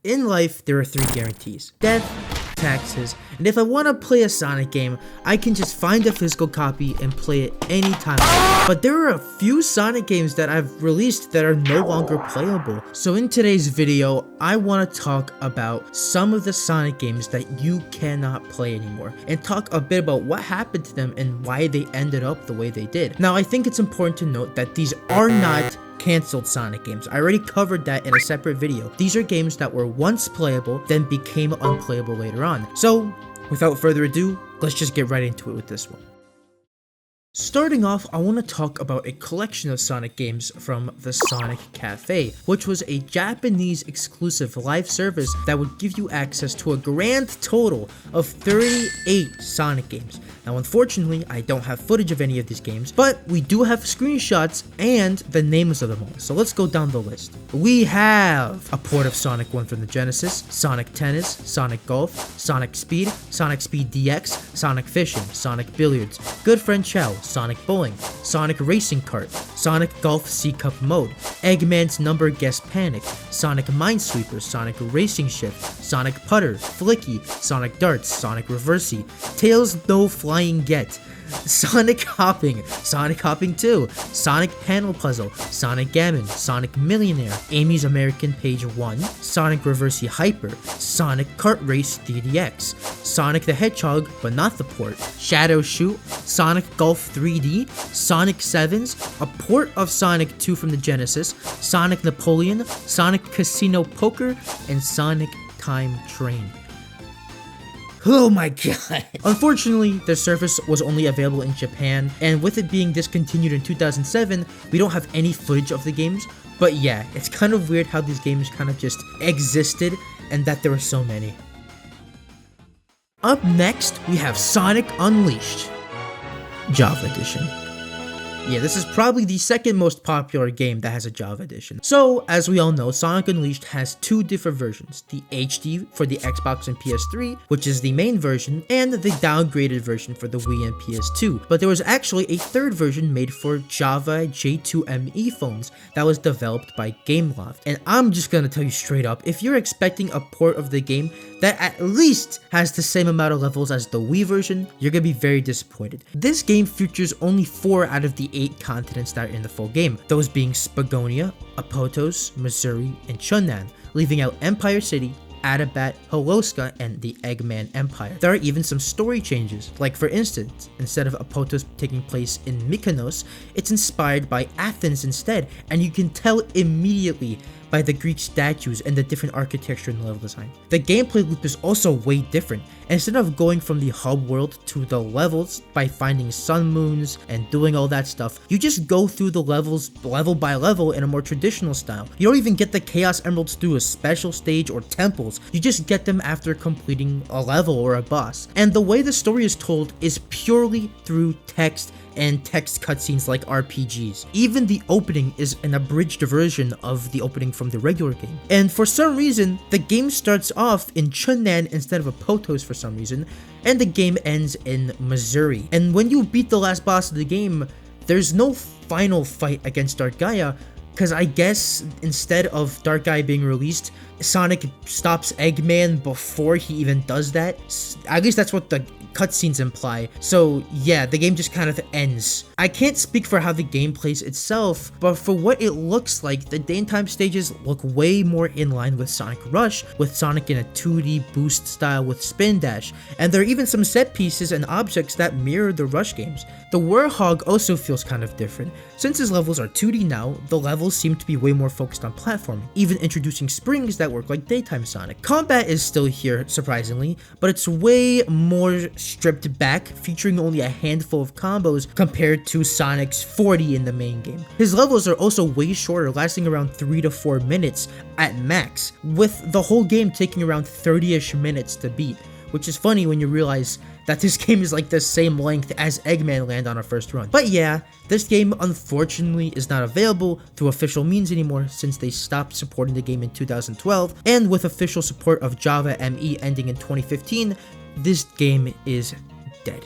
in life, there are 3 guarantees: death, taxes, and if I want to play a Sonic game, I can just find a physical copy and play it anytime. But there are a few Sonic games that I've released that are no longer playable. So in today's video, I want to talk about some of the Sonic games that you cannot play anymore, and talk a bit about what happened to them and why they ended up the way they did. Now, I think it's important to note that these are not canceled Sonic games. I already covered that in a separate video. These are games that were once playable, then became unplayable later on. So, without further ado, let's just get right into it with this one. Starting off, I want to talk about a collection of Sonic games from the Sonic Cafe, which was a Japanese exclusive live service that would give you access to a grand total of 38 Sonic games. Now, unfortunately, I don't have footage of any of these games, but we do have screenshots and the names of them all. So let's go down the list. We have a port of Sonic 1 from the Genesis, Sonic Tennis, Sonic Golf, Sonic Speed DX, Sonic Fishing, Sonic Billiards, Good Friend Chow, Sonic Bowling, Sonic Racing Kart, Sonic Golf C-Cup Mode, Eggman's Number Guess Panic, Sonic Minesweeper, Sonic Racing Shift, Sonic Putter, Flicky, Sonic Darts, Sonic Reversey, Tails No Flying Get, Sonic Hopping 2, Sonic Panel Puzzle, Sonic Gammon, Sonic Millionaire, Amy's American Page 1, Sonic Reversey Hyper, Sonic Kart Race DDX, Sonic the Hedgehog, but not the port, Shadow Shoot, Sonic Golf 3D, Sonic Sevens, a port of Sonic 2 from the Genesis, Sonic Napoleon, Sonic Casino Poker, and Sonic Time Train. Oh my god. Unfortunately, the service was only available in Japan, and with it being discontinued in 2007, we don't have any footage of the games. But yeah, it's kind of weird how these games kind of just existed and that there were so many. Up next, we have Sonic Unleashed Java Edition. Yeah, this is probably the second most popular game that has a Java edition. So, as we all know, Sonic Unleashed has 2 different versions. The HD for the Xbox and PS3, which is the main version, and the downgraded version for the Wii and PS2. But there was actually a 3rd version made for Java J2ME phones that was developed by Gameloft. And I'm just gonna tell you straight up, if you're expecting a port of the game that at least has the same amount of levels as the Wii version, you're gonna be very disappointed. This game features only 4 out of the 8 continents that are in the full game, those being Spagonia, Apotos, Missouri, and Chunnan, leaving out Empire City, Adabat, Holoska, and the Eggman Empire. There are even some story changes, like for instance, instead of Apotos taking place in Mykonos, it's inspired by Athens instead, and you can tell immediately by the Greek statues and the different architecture and level design. The gameplay loop is also way different. Instead of going from the hub world to the levels by finding sun moons and doing all that stuff, you just go through the levels level by level in a more traditional style. You don't even get the Chaos Emeralds through a special stage or temples, you just get them after completing a level or a boss. And the way the story is told is purely through text and text cutscenes like RPGs. Even the opening is an abridged version of the opening from the regular game. And for some reason, the game starts off in Chunnan instead of Apotos for some reason, and the game ends in Missouri. And when you beat the last boss of the game, there's no final fight against Dark Gaia, because I guess instead of Dark Gaia being released, Sonic stops Eggman before he even does that. At least that's what the cutscenes imply. So yeah, the game just kind of ends. I can't speak for how the game plays itself, but for what it looks like, the daytime stages look way more in line with Sonic Rush, with Sonic in a 2D boost style with Spin Dash, and there are even some set pieces and objects that mirror the Rush games. The Warhog also feels kind of different. Since his levels are 2D now, the levels seem to be way more focused on platforming, even introducing springs that work like daytime Sonic. Combat is still here, surprisingly, but it's way more stripped back, featuring only a handful of combos compared to Sonic's 40 in the main game. His levels are also way shorter, lasting around 3 to 4 minutes at max, with the whole game taking around 30-ish minutes to beat, which is funny when you realize that this game is like the same length as Eggman Land on our first run. But yeah, this game unfortunately is not available through official means anymore since they stopped supporting the game in 2012, and with official support of Java ME ending in 2015, this game is dead.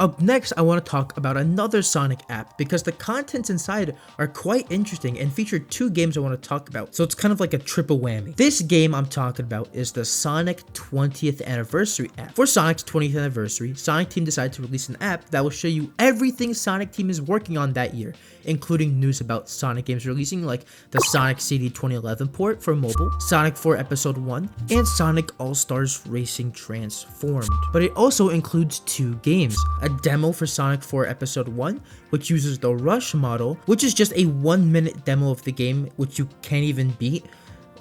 Up next, I want to talk about another Sonic app because the contents inside are quite interesting and feature 2 games I want to talk about, so it's kind of like a triple whammy. This game I'm talking about is the Sonic 20th Anniversary app. For Sonic's 20th anniversary, Sonic Team decided to release an app that will show you everything Sonic Team is working on that year, including news about Sonic games releasing like the Sonic CD 2011 port for mobile, Sonic 4 Episode 1, and Sonic All-Stars Racing Transformed. But it also includes 2 games, a demo for Sonic 4 Episode 1, which uses the Rush model, which is just a 1-minute demo of the game, which you can't even beat.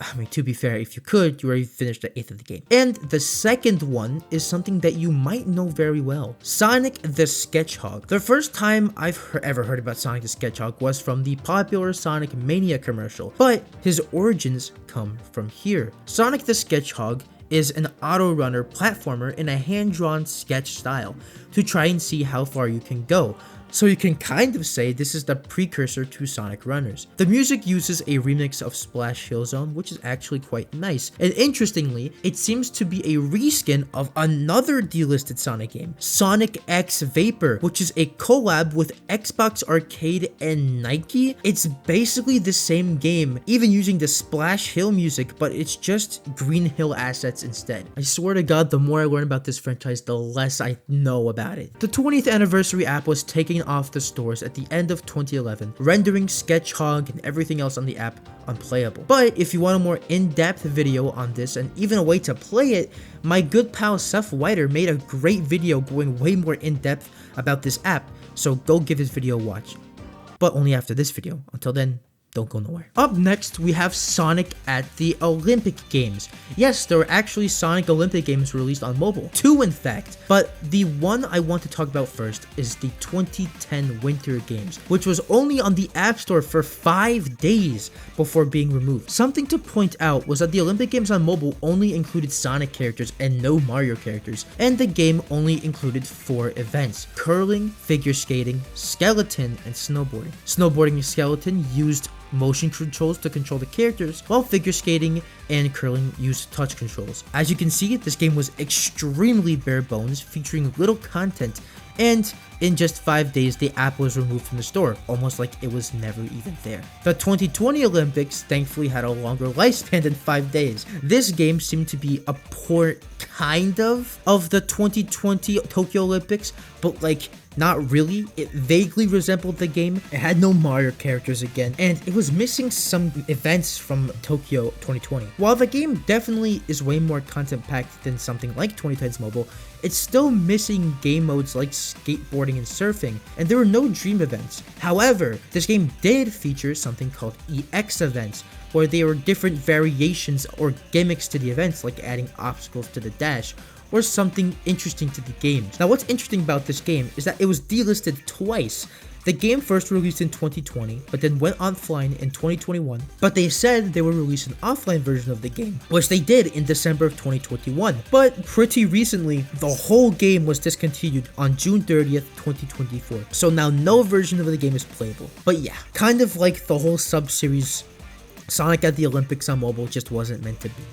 I mean, to be fair, if you could, you already finished the 8th of the game. And the second one is something that you might know very well. Sonic the Sketchog. The first time I've ever heard about Sonic the Sketchog was from the popular Sonic Mania commercial, but his origins come from here. Sonic the Sketchog is an auto-runner platformer in a hand-drawn sketch style to try and see how far you can go. So you can kind of say this is the precursor to Sonic Runners. The music uses a remix of Splash Hill Zone, which is actually quite nice. And interestingly, it seems to be a reskin of another delisted Sonic game, Sonic X Vapor, which is a collab with Xbox Arcade and Nike. It's basically the same game, even using the Splash Hill music, but it's just Green Hill assets instead. I swear to God, the more I learn about this franchise, the less I know about it. The 20th anniversary app was taken off the stores at the end of 2011, rendering Sketchog and everything else on the app unplayable. But if you want a more in-depth video on this and even a way to play it, my good pal Seth Whiter made a great video going way more in-depth about this app, so go give his video a watch. But only after this video. Until then, don't go nowhere. Up next, we have Sonic at the Olympic Games. Yes, there were actually Sonic Olympic Games released on mobile. 2 in fact. But the one I want to talk about first is the 2010 Winter Games, which was only on the App Store for 5 days before being removed. Something to point out was that the Olympic Games on mobile only included Sonic characters and no Mario characters, and the game only included 4 events: curling, figure skating, skeleton, and snowboarding. Snowboarding and skeleton used motion controls to control the characters, while figure skating and curling used touch controls. As you can see, this game was extremely bare bones, featuring little content, and in just 5 days, the app was removed from the store, almost like it was never even there. The 2020 Olympics thankfully had a longer lifespan than 5 days. This game seemed to be a port, kind of the 2020 Tokyo Olympics, but like, not really. It vaguely resembled the game. It had no Mario characters again, and it was missing some events from Tokyo 2020. While the game definitely is way more content-packed than something like 2010's mobile, it's still missing game modes like skateboarding and surfing, and there were no dream events. However, this game did feature something called EX events, where there were different variations or gimmicks to the events, like adding obstacles to the dash, or something interesting to the games. Now, what's interesting about this game is that it was delisted twice. The game first released in 2020, but then went offline in 2021, but they said they would release an offline version of the game, which they did in December of 2021. But pretty recently, the whole game was discontinued on June 30th, 2024. So now no version of the game is playable. But yeah, kind of like the whole sub-series, Sonic at the Olympics on mobile just wasn't meant to be.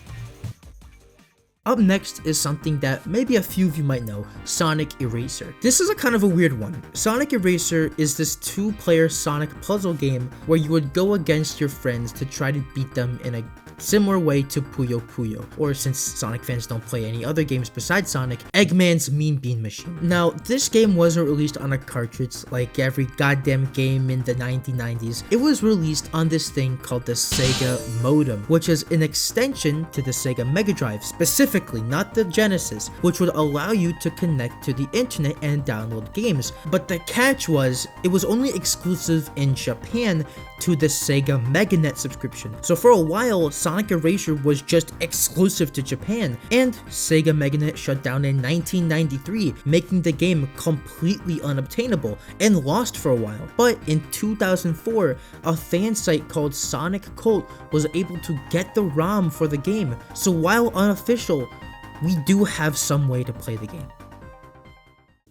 Up next is something that maybe a few of you might know, Sonic Erasure. This is a kind of a weird one. Sonic Erasure is this 2-player Sonic puzzle game where you would go against your friends to try to beat them in a similar way to Puyo Puyo, or since Sonic fans don't play any other games besides Sonic, Eggman's Mean Bean Machine. Now, this game wasn't released on a cartridge like every goddamn game in the 1990s. It was released on this thing called the Sega Modem, which is an extension to the Sega Mega Drive, specifically, not the Genesis, which would allow you to connect to the internet and download games. But the catch was, it was only exclusive in Japan to the Sega MegaNet subscription. So for a while, Sonic Erasure was just exclusive to Japan, and Sega MegaNet shut down in 1993, making the game completely unobtainable and lost for a while. But in 2004, a fan site called Sonic Cult was able to get the ROM for the game, so while unofficial, we do have some way to play the game.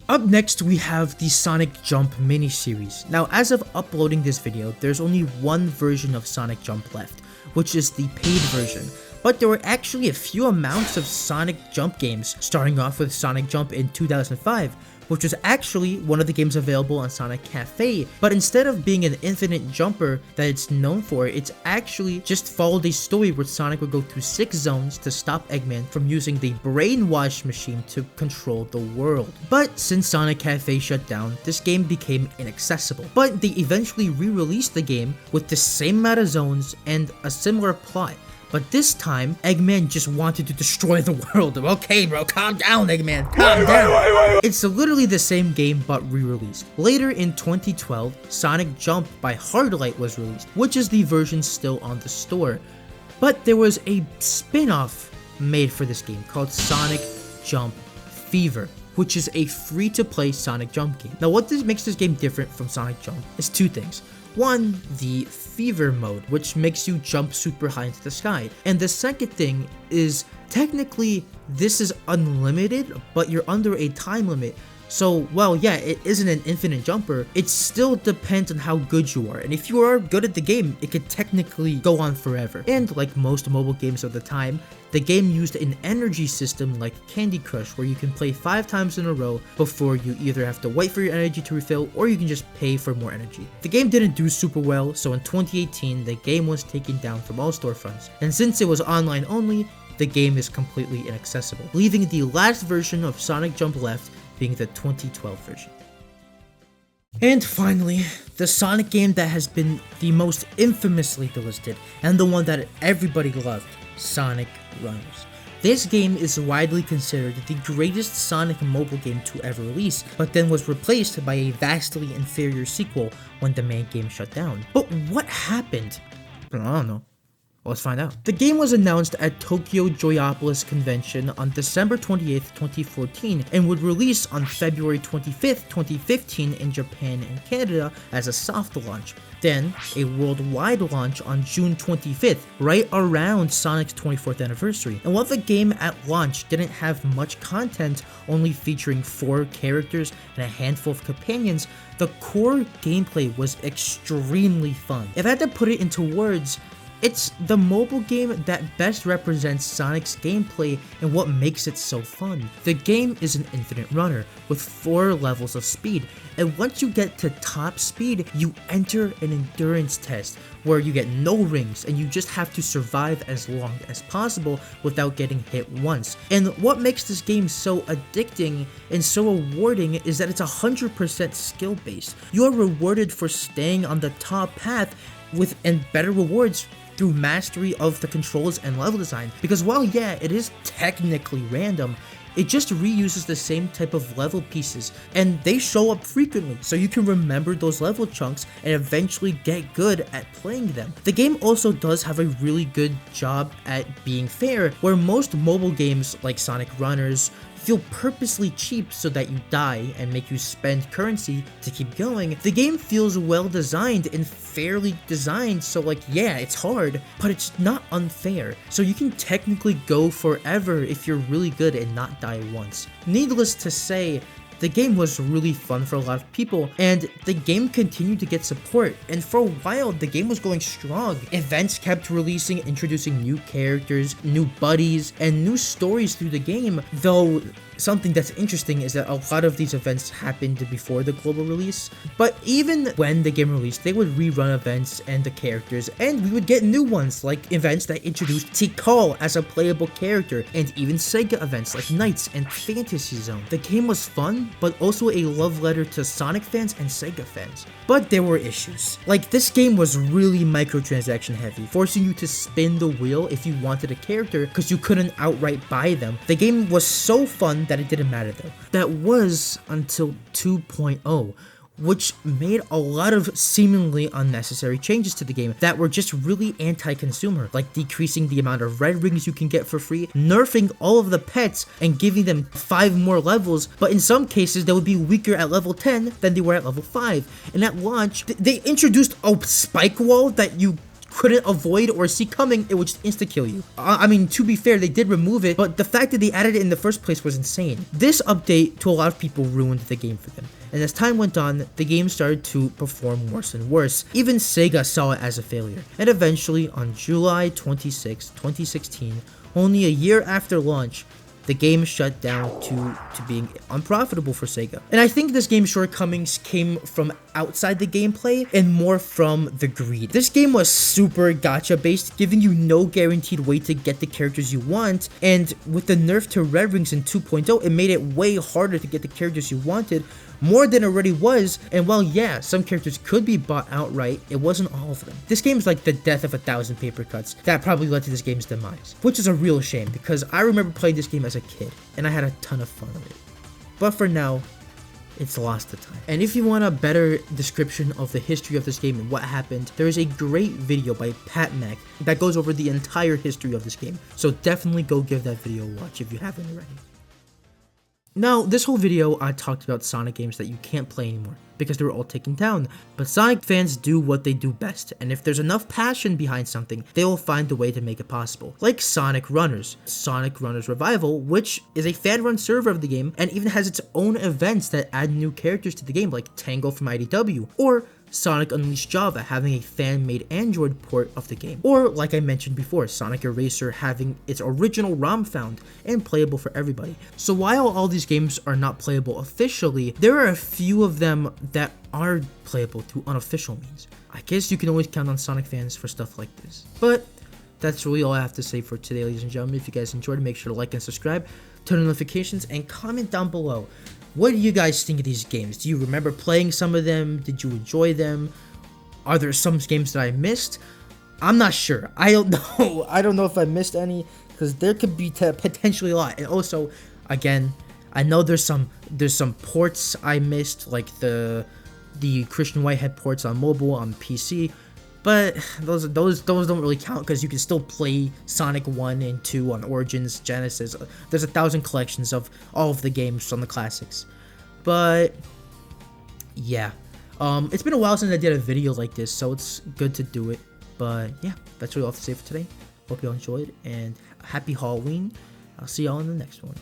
Up next, we have the Sonic Jump miniseries. Now, as of uploading this video, there's only one version of Sonic Jump left, which is the paid version. But there were actually a few amounts of Sonic Jump games, starting off with Sonic Jump in 2005, which was actually one of the games available on Sonic Cafe, but instead of being an infinite jumper that it's known for, it's actually just followed a story where Sonic would go through 6 zones to stop Eggman from using the brainwash machine to control the world. But since Sonic Cafe shut down, this game became inaccessible. But they eventually re-released the game with the same amount of zones and a similar plot. But this time, Eggman just wanted to destroy the world. Okay, bro, calm down, Eggman, calm down. It's literally the same game, but re-released. Later in 2012, Sonic Jump by Hardlight was released, which is the version still on the store. But there was a spin-off made for this game called Sonic Jump Fever, which is a free-to-play Sonic Jump game. Now, what makes this game different from Sonic Jump is 2 things. One, the fever mode, which makes you jump super high into the sky. And the second thing is, technically, this is unlimited, but you're under a time limit. So, well, yeah, it isn't an infinite jumper, it still depends on how good you are, and if you are good at the game, it could technically go on forever. And like most mobile games of the time, the game used an energy system like Candy Crush, where you can play 5 times in a row before you either have to wait for your energy to refill, or you can just pay for more energy. The game didn't do super well, so in 2018, the game was taken down from all storefronts, and since it was online only, the game is completely inaccessible, leaving the last version of Sonic Jump left being the 2012 version. And finally, the Sonic game that has been the most infamously delisted, and the one that everybody loved, Sonic Runners. This game is widely considered the greatest Sonic mobile game to ever release, but then was replaced by a vastly inferior sequel when the main game shut down. But what happened? I don't know. Let's find out. The game was announced at Tokyo Joyopolis Convention on December 28th, 2014, and would release on February 25th, 2015 in Japan and Canada as a soft launch. Then, a worldwide launch on June 25th, right around Sonic's 24th anniversary. And while the game at launch didn't have much content, only featuring 4 characters and a handful of companions, the core gameplay was extremely fun. If I had to put it into words, it's the mobile game that best represents Sonic's gameplay and what makes it so fun. The game is an infinite runner with 4 levels of speed, and once you get to top speed, you enter an endurance test where you get no rings and you just have to survive as long as possible without getting hit once. And what makes this game so addicting and so rewarding is that it's 100% skill based. You are rewarded for staying on the top path and better rewards through mastery of the controls and level design, because while yeah, it is technically random, it just reuses the same type of level pieces, and they show up frequently, so you can remember those level chunks and eventually get good at playing them. The game also does have a really good job at being fair, where most mobile games like Sonic Runners feel purposely cheap so that you die and make you spend currency to keep going. The game feels well designed and fairly designed, so like yeah, it's hard, but it's not unfair. So you can technically go forever if you're really good and not die once. Needless to say, the game was really fun for a lot of people, and the game continued to get support, and for a while the game was going strong. Events kept releasing, introducing new characters, new buddies, and new stories through the game, though something that's interesting is that a lot of these events happened before the global release. But even when the game released, they would rerun events and the characters, and we would get new ones like events that introduced Tikal as a playable character, and even Sega events like Nights and Fantasy Zone. The game was fun, but also a love letter to Sonic fans and Sega fans. But there were issues. Like, this game was really microtransaction heavy, forcing you to spin the wheel if you wanted a character because you couldn't outright buy them. The game was so fun that it didn't matter though. That was until 2.0, which made a lot of seemingly unnecessary changes to the game that were just really anti-consumer, like decreasing the amount of red rings you can get for free, nerfing all of the pets and giving them 5 more levels, but in some cases they would be weaker at level 10 than they were at level 5. And at launch, they introduced a spike wall that you couldn't avoid or see coming. It would just insta-kill you. I mean, to be fair, they did remove it, but the fact that they added it in the first place was insane. This update, to a lot of people, ruined the game for them. And as time went on, the game started to perform worse and worse. Even Sega saw it as a failure. And eventually, on July 26, 2016, only a year after launch, the game shut down to being unprofitable for Sega. And I think this game's shortcomings came from outside the gameplay and more from the greed. This game was super gacha based, giving you no guaranteed way to get the characters you want, and with the nerf to red rings in 2.0, it made it way harder to get the characters you wanted, more than it already was. And while yeah, some characters could be bought outright, it wasn't all of them. This game is like the death of 1,000 paper cuts that probably led to this game's demise, which is a real shame because I remember playing this game as a kid and I had a ton of fun with it. But for now, it's lost to time. And if you want a better description of the history of this game and what happened, there is a great video by Pat Mac that goes over the entire history of this game. So definitely go give that video a watch if you haven't already. Now, this whole video I talked about Sonic games that you can't play anymore because they were all taken down, but Sonic fans do what they do best, and if there's enough passion behind something, they will find a way to make it possible. Like Sonic Runners Revival, which is a fan-run server of the game and even has its own events that add new characters to the game, like Tango from IDW, or Sonic Unleashed Java having a fan-made Android port of the game, or like I mentioned before, Sonic Erasure having its original ROM found and playable for everybody. So while all these games are not playable officially, there are a few of them that are playable through unofficial means. I guess you can always count on Sonic fans for stuff like this. But that's really all I have to say for today, ladies and gentlemen. If you guys enjoyed, make sure to like and subscribe, turn on notifications, and comment down below. What do you guys think of these games? Do you remember playing some of them? Did you enjoy them? Are there some games that I missed? I'm not sure. I don't know. I don't know if I missed any because there could be potentially a lot. And also, again, I know there's some ports I missed, like the Christian Whitehead ports on mobile, on PC. But those don't really count because you can still play Sonic 1 and 2 on Origins, Genesis. There's 1,000 collections of all of the games from the classics. But yeah, it's been a while since I did a video like this, so it's good to do it. But yeah, that's really all I have to say for today. Hope you all enjoyed, and happy Halloween. I'll see y'all in the next one.